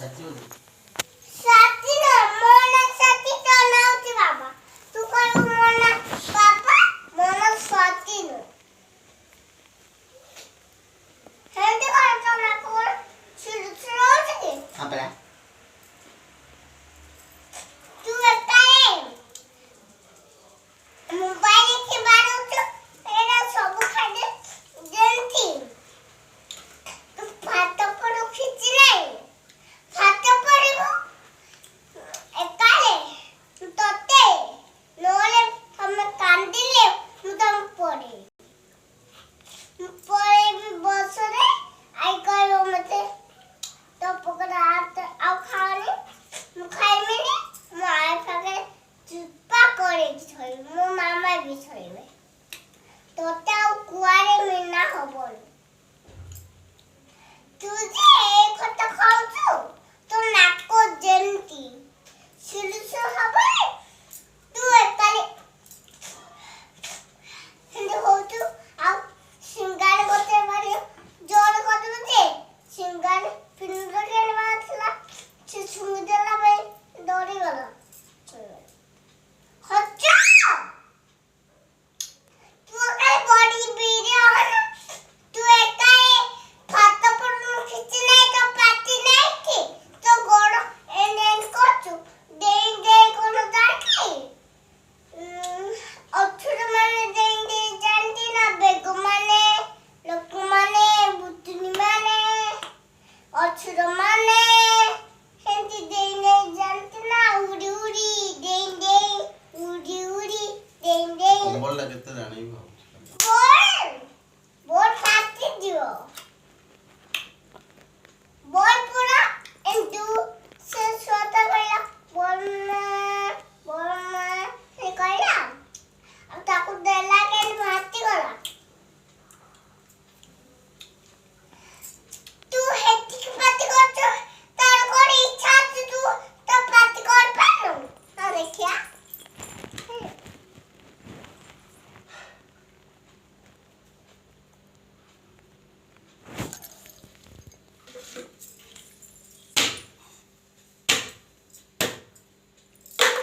सच्ची बोल। साथी ना मोना साथी तो नावती बाबा तू करू मोना पापा मोना साथी ना हेंदी करतो ना कोण चिरचिरोची आपला तू काय मोबाईल की बारूच एना सब खादे जंती तू फाटा पडू खिची नाही फाटा पडू एकाले तोते नोले हम कांदिले मुदम पड़े भी बसरे आई करो मते तो पकड़ा हाथ आउ खाने मुखाई में ने माय फाके चुप्पा करे छोई मो मामा भी छोई में तोते आउ कुआरे में ना हबल तुझे खत खाउछु तो नाको जेंती सिलसु हबे तू एकाले हिंदी होतु आउ सिंगार गोते मारे जोर गोते दे सिंगार पिंडर के बातला से सुंदरला भाई दौड़ी गला हच्चा तू काय बॉडी वीडियो तू एकाए फाटा पडू खिची नाही तो पाती नाही की तो गोड एंड कोचू दे कोण दाखी अक्षर माने दे जानती ना बेगु माने लोक माने बुतनी माने अक्षर माने